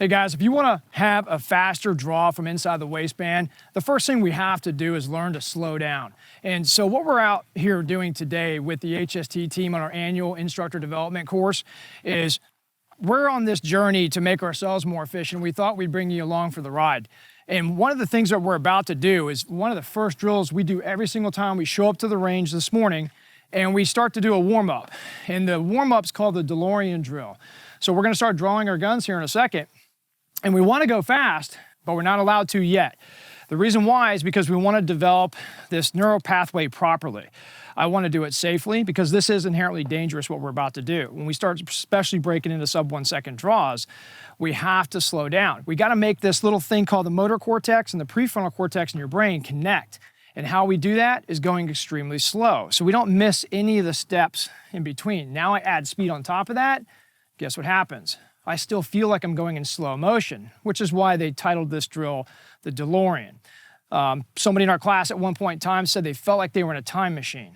Hey guys, if you want to have a faster draw from inside the waistband, the first thing we have to do is learn to slow down. And so what we're out here doing today with the HST team on our annual instructor development course is we're on this journey to make ourselves more efficient. We thought we'd bring you along for the ride. And one of the things that we're about to do is one of the first drills we do every single time we show up to the range this morning, and we start to do a warm-up. And the warm-up's called the Deloran drill. So we're going to start drawing our guns here in a second. And we want to go fast, but we're not allowed to yet. The reason why is because we want to develop this neural pathway properly. I want to do it safely because this is inherently dangerous what we're about to do. When we start especially breaking into sub 1 second draws, we have to slow down. We got to make this little thing called the motor cortex and the prefrontal cortex in your brain connect. And how we do that is going extremely slow. So we don't miss any of the steps in between. Now I add speed on top of that. Guess what happens? I still feel like I'm going in slow motion, which is why they titled this drill the Deloran. Somebody in our class at one point in time said they felt like they were in a time machine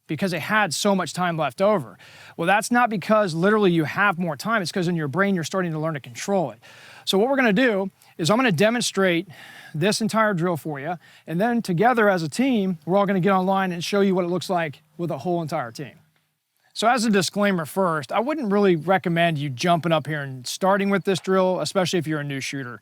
because they had so much time left over. Well, that's not because literally you have more time. It's because in your brain you're starting to learn to control it. So what we're going to do is I'm going to demonstrate this entire drill for you, and then together as a team, we're all going to get online and show you what it looks like with a whole entire team. So as a disclaimer first, I wouldn't really recommend you jumping up here and starting with this drill, especially if you're a new shooter.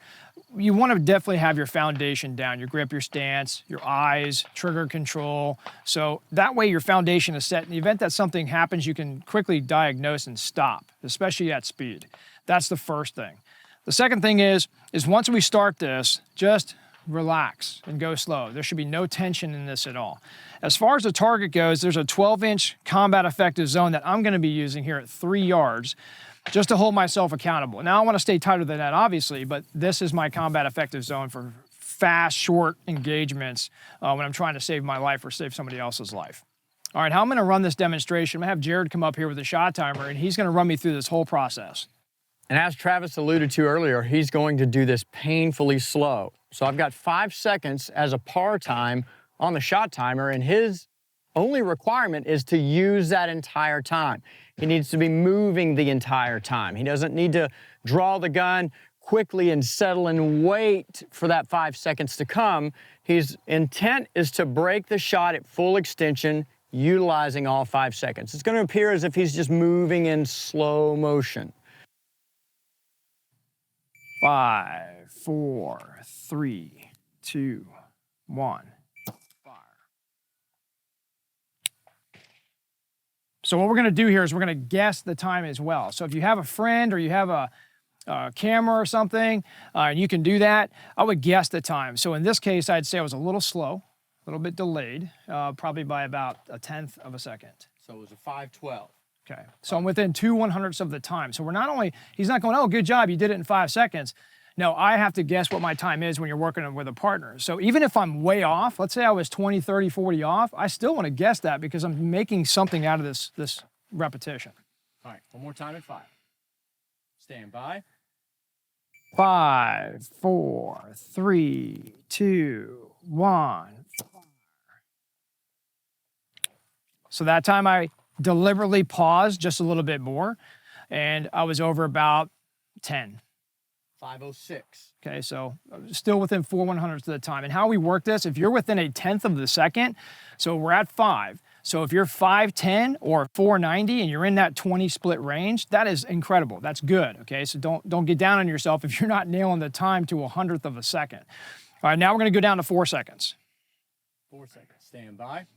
You want to definitely have your foundation down, your grip, your stance, your eyes, trigger control. So that way your foundation is set. In the event that something happens, you can quickly diagnose and stop, especially at speed. That's the first thing. The second thing is once we start this, just relax and go slow. There should be no tension in this at all. As far as the target goes, there's a 12-inch combat effective zone that I'm going to be using here at 3 yards just to hold myself accountable. Now I want to stay tighter than that, obviously, but this is my combat effective zone for fast, short engagements when I'm trying to save my life or save somebody else's life. All right, how I'm going to run this demonstration, I'm going to have Jared come up here with a shot timer, and he's going to run me through this whole process. And as Travis alluded to earlier, he's going to do this painfully slow. So I've got 5 seconds as a par time on the shot timer, and his only requirement is to use that entire time. He needs to be moving the entire time. He doesn't need to draw the gun quickly and settle and wait for that 5 seconds to come. His intent is to break the shot at full extension, utilizing all 5 seconds. It's going to appear as if he's just moving in slow motion. 5, 4, 3, 2, 1. Fire. So what we're going to do here is we're going to guess the time as well. So if you have a friend or you have a camera or something, and you can do that, I would guess the time. So in this case, I'd say I was a little slow, a little bit delayed, probably by about 1/10 of a second. So it was a 5:12. Okay, so I'm within 2/100ths of the time. So we're not only, he's not going, oh, good job, you did it in 5 seconds. No, I have to guess what my time is when you're working with a partner. So even if I'm way off, let's say I was 20, 30, 40 off, I still want to guess that because I'm making something out of this repetition. All right, one more time at 5. Stand by. 5, 4, 3, 2, 1. So that time I deliberately paused just a little bit more, and I was over about 10. 5:06. Okay, so still within 4/100ths of the time. And how we work this, if you're within 1/10 of the second, so we're at 5. So if you're 5:10 or 4:90 and you're in that 20 split range, that is incredible. That's good, okay? So don't get down on yourself if you're not nailing the time to 100th of a second. All right, now we're going to go down to 4 seconds. 4 seconds. Stand by.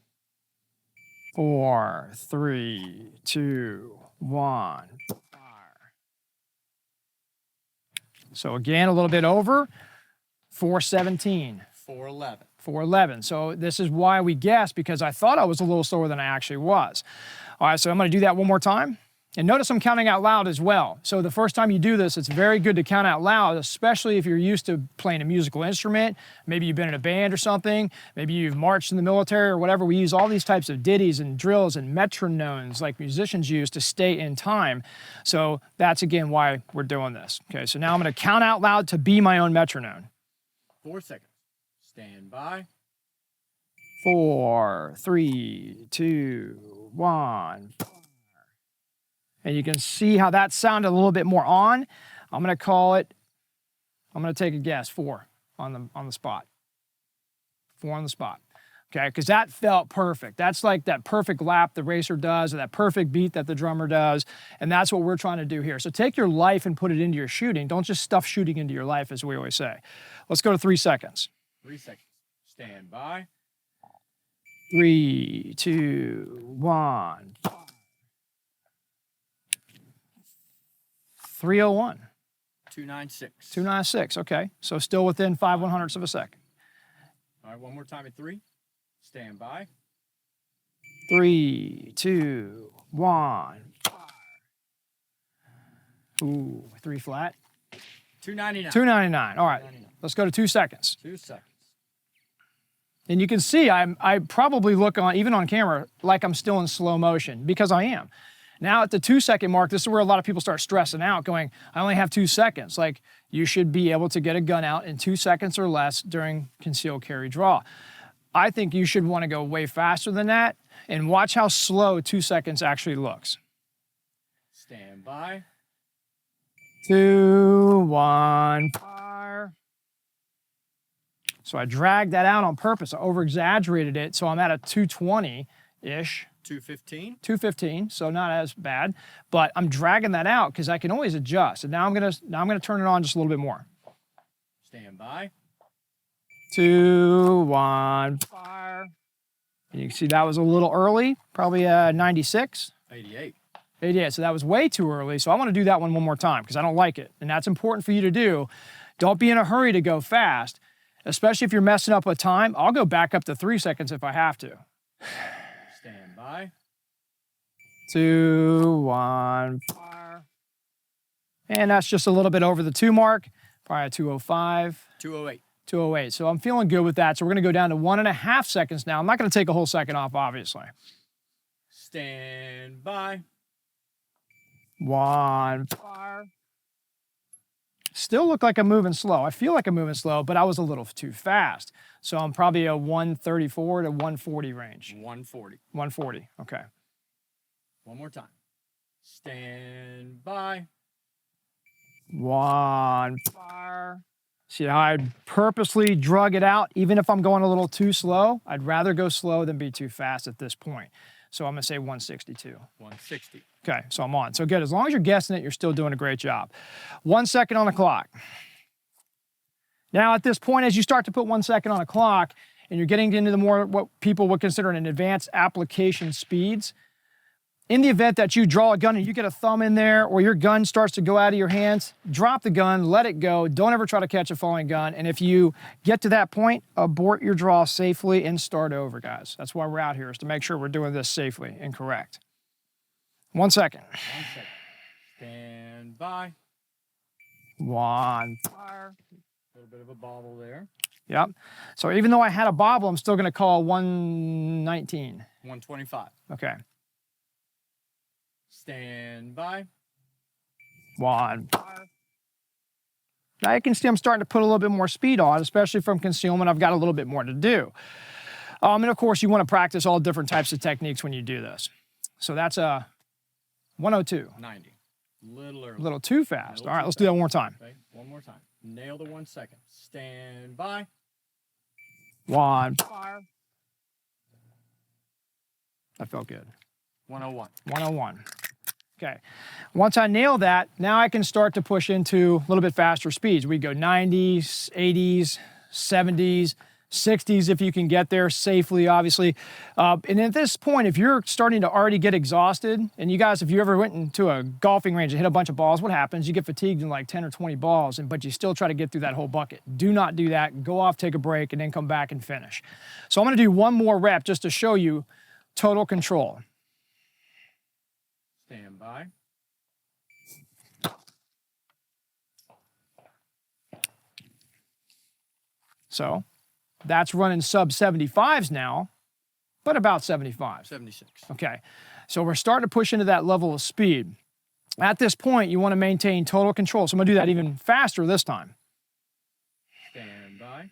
4, 3, 2, 1. So again, a little bit over, 4:17. 4:11. 4:11. So this is why we guessed, because I thought I was a little slower than I actually was. All right, so I'm going to do that one more time. And notice I'm counting out loud as well. So the first time you do this, it's very good to count out loud, especially if you're used to playing a musical instrument. Maybe you've been in a band or something. Maybe you've marched in the military or whatever. We use all these types of ditties and drills and metronomes like musicians use to stay in time. So that's, again, why we're doing this. Okay, so now I'm going to count out loud to be my own metronome. 4 seconds. Stand by. 4, 3, 2, 1. And you can see how that sounded a little bit more on. I'm going to call it I'm going to take a guess, 4 on the spot. 4 on the spot. Okay, because that felt perfect. That's like that perfect lap the racer does, or that perfect beat that the drummer does, and that's what we're trying to do here. So take your life and put it into your shooting. Don't just stuff shooting into your life, as we always say. Let's go to 3 seconds. 3 seconds. Stand by. 3, 2, 1. 3:01. 296. 296. Okay, so still within 5/100ths of a second. All right, one more time at 3. Stand by. 3, 2, 1. Ooh, 3 flat. 299. 299. All right, 299. let's go to 2 seconds. 2 seconds. And you can see I probably look on, even on camera, like I'm still in slow motion, because I am. Now at the 2 second mark, this is where a lot of people start stressing out, going, I only have 2 seconds. Like, you should be able to get a gun out in 2 seconds or less during concealed carry draw. I think you should want to go way faster than that, and watch how slow 2 seconds actually looks. Stand by. 2, 1, fire. So I dragged that out on purpose. I over-exaggerated it, so I'm at a 220-ish. 215. 215, so not as bad, but I'm dragging that out because I can always adjust. And now I'm gonna turn it on just a little bit more. Stand by. 2, 1, fire. And you can see that was a little early, probably 96. 88. 88, so that was way too early. So I want to do that one more time because I don't like it. And that's important for you to do. Don't be in a hurry to go fast, especially if you're messing up with time. I'll go back up to 3 seconds if I have to. Stand by. 2, 1, fire. And that's just a little bit over the 2 mark, probably a 205. 208. 208. So I'm feeling good with that. So we're going to go down to 1.5 seconds now. I'm not going to take a whole second off, obviously. Stand by. 1, fire. Still look like I'm moving slow. I feel like I'm moving slow, but I was a little too fast. So I'm probably a 134 to 140 range. 140. 140, okay. One more time. Stand by. 1, fire. See how I purposely drug it out, even if I'm going a little too slow? I'd rather go slow than be too fast at this point. So I'm gonna say 162. 160. Okay, so I'm on. So good, as long as you're guessing it, you're still doing a great job. 1 second on the clock. Now at this point, as you start to put 1 second on a clock, and you're getting into the more what people would consider an advanced application speeds, in the event that you draw a gun and you get a thumb in there, or your gun starts to go out of your hands, drop the gun, let it go. Don't ever try to catch a falling gun. And if you get to that point, abort your draw safely and start over, guys. That's why we're out here, is to make sure we're doing this safely and correct. 1 second. 1 second. Stand by. 1, fire. A little bit of a bobble there. Yep. So even though I had a bobble, I'm still going to call 119. 125. Okay. Stand by. 1, fire. Now you can see I'm starting to put a little bit more speed on, especially from concealment. I've got a little bit more to do. And of course, you want to practice all different types of techniques when you do this. So that's a 102. 90. Little early. A little too fast. All right, let's do that one more time. Okay, one more time. Nail the 1 second. Stand by. 1, fire. That felt good. 101. 101. Okay. Once I nail that, now I can start to push into a little bit faster speeds. We go 90s, 80s, 70s, 60s if you can get there safely, obviously. And at this point, if you're starting to already get exhausted, and you guys, if you ever went into a golfing range and hit a bunch of balls, what happens? You get fatigued in like 10 or 20 balls, but you still try to get through that whole bucket. Do not do that. Go off, take a break, and then come back and finish. So I'm going to do one more rep just to show you total control. Stand by. So that's running sub 75s now, but about 75. 76. Okay, so we're starting to push into that level of speed. At this point, you want to maintain total control. So I'm going to do that even faster this time. Stand by.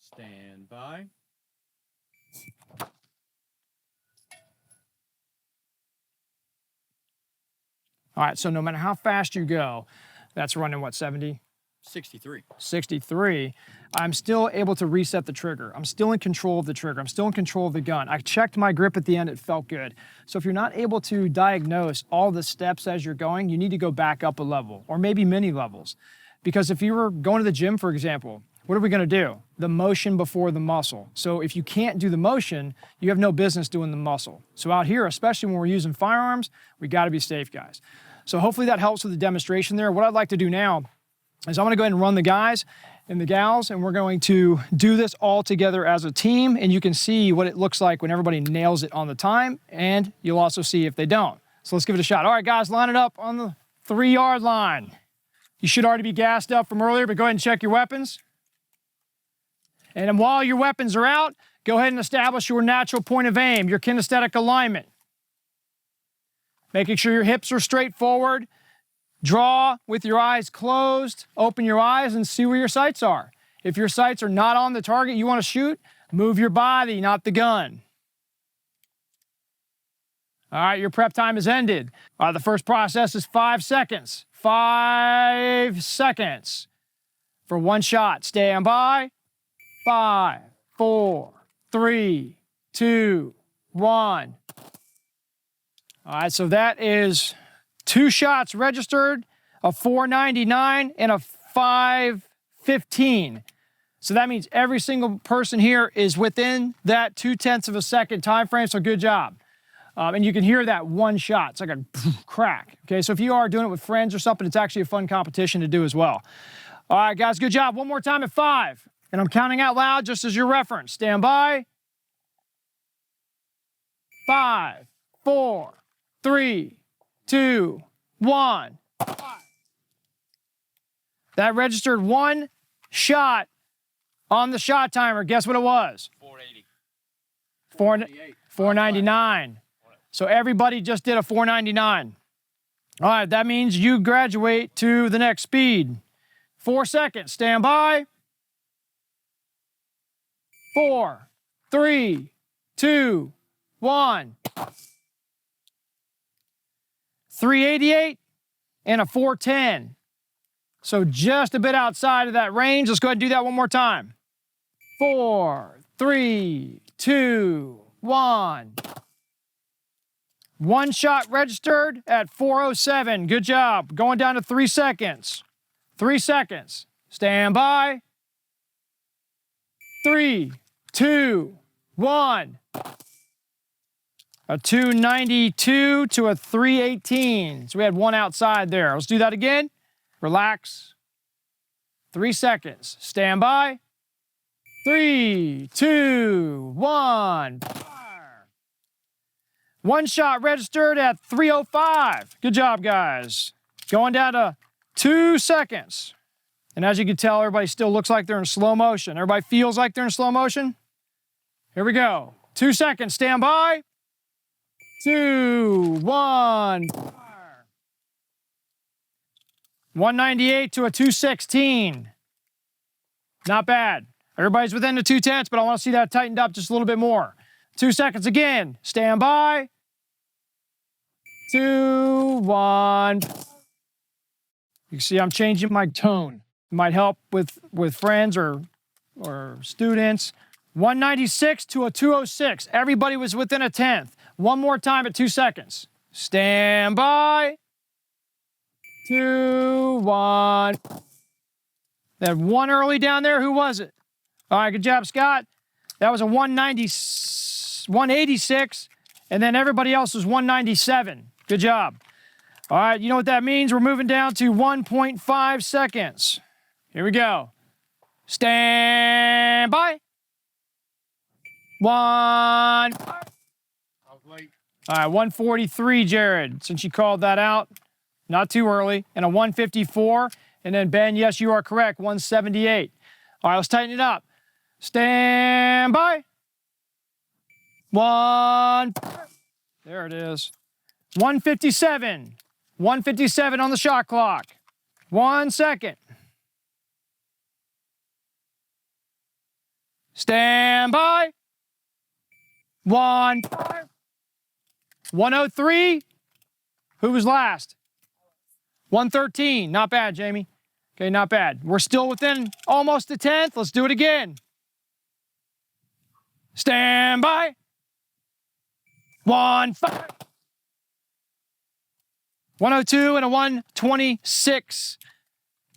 Stand by. All right, so no matter how fast you go, that's running what, 70? 63. 63, I'm still able to reset the trigger. I'm still in control of the trigger. I'm still in control of the gun. I checked my grip at the end, it felt good. So if you're not able to diagnose all the steps as you're going, you need to go back up a level, or maybe many levels. Because if you were going to the gym, for example, what are we gonna do? The motion before the muscle. So if you can't do the motion, you have no business doing the muscle. So out here, especially when we're using firearms, we gotta be safe, guys. So hopefully that helps with the demonstration there. What I'd like to do now is I'm gonna go ahead and run the guys and the gals, and we're going to do this all together as a team, and you can see what it looks like when everybody nails it on the time, and you'll also see if they don't. So let's give it a shot. All right, guys, line it up on the 3-yard line. You should already be gassed up from earlier, but go ahead and check your weapons. And then while your weapons are out, go ahead and establish your natural point of aim, your kinesthetic alignment. Making sure your hips are straight forward. Draw with your eyes closed, open your eyes and see where your sights are. If your sights are not on the target you want to shoot, move your body, not the gun. All right, your prep time is ended. The first process is 5 seconds. 5 seconds for one shot. Stand by. 5, 4, 3, 2, 1. All right, so that is 2 shots registered, a 499 and a 515. So that means every single person here is within that 0.2 of a second time frame, so good job. And you can hear that one shot. It's like a crack. Okay, so if you are doing it with friends or something, it's actually a fun competition to do as well. All right, guys, good job. One more time at 5. And I'm counting out loud just as your reference. Stand by. 5, 4, 3, 2, 1. That registered 1 shot on the shot timer. Guess what it was? 480. 499. So everybody just did a 499. All right, that means you graduate to the next speed. 4 seconds. Stand by. 4, 3, 2, 1. 388 and a 410. So just a bit outside of that range. Let's go ahead and do that one more time. 4, 3, 2, 1. 1 shot registered at 407. Good job. Going down to 3 seconds. 3 seconds. Stand by. 3, 2, 1. A 292 to a 318. So we had 1 outside there. Let's do that again. Relax. 3 seconds. Stand by. 3, 2, 1. Fire. 1 shot registered at 305. Good job, guys. Going down to 2 seconds. And as you can tell, everybody still looks like they're in slow motion. Everybody feels like they're in slow motion. Here we go. 2 seconds. Stand by. 2, 1. Fire. 198 to a 216. Not bad. Everybody's within the 2/10, but I want to see that tightened up just a little bit more. 2 seconds again. Stand by. 2, 1. You can see I'm changing my tone. It might help with friends or students. 196 to a 206. Everybody was within a 10th. One more time at 2 seconds. Stand by. 2, 1. That 1 early down there, who was it? All right, good job, Scott. That was a 186, and then everybody else was 197. Good job. All right, you know what that means? We're moving down to 1.5 seconds. Here we go. Stand by. 1. I was late. All right, 143, Jared, since you called that out. Not too early. And a 154. And then, Ben, yes, you are correct, 178. All right, let's tighten it up. Stand by. 1. There it is. 157. 157 on the shot clock. 1 second. Stand by. 1. 103. Who was last? 113, not bad, Jamie. Okay, not bad. We're still within almost the 10th. Let's do it again. Stand by. 1-5. 102 and a 126.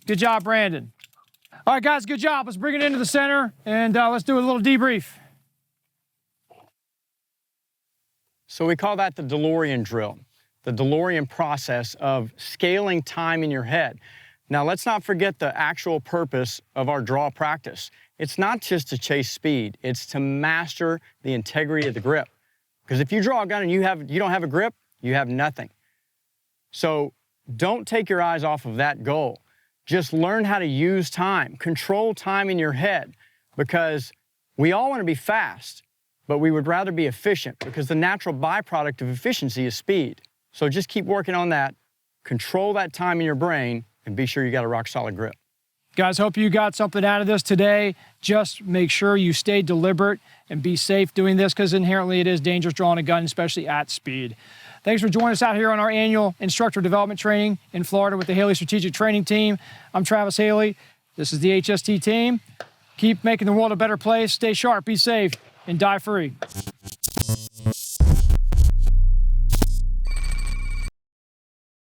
Good job, Brandon. All right, guys, good job. Let's bring it into the center and let's do a little debrief. So we call that the Deloran drill, the Deloran process of scaling time in your head. Now, let's not forget the actual purpose of our draw practice. It's not just to chase speed, it's to master the integrity of the grip. Because if you draw a gun and you don't have a grip, you have nothing. So don't take your eyes off of that goal. Just learn how to use time, control time in your head, because we all want to be fast, but we would rather be efficient because the natural byproduct of efficiency is speed. So just keep working on that, control that time in your brain, and be sure you got a rock solid grip. Guys, hope you got something out of this today. Just make sure you stay deliberate and be safe doing this because inherently it is dangerous drawing a gun, especially at speed. Thanks for joining us out here on our annual instructor development training in Florida with the Haley Strategic Training Team. I'm Travis Haley. This is the HST team. Keep making the world a better place. Stay sharp, be safe, and die free.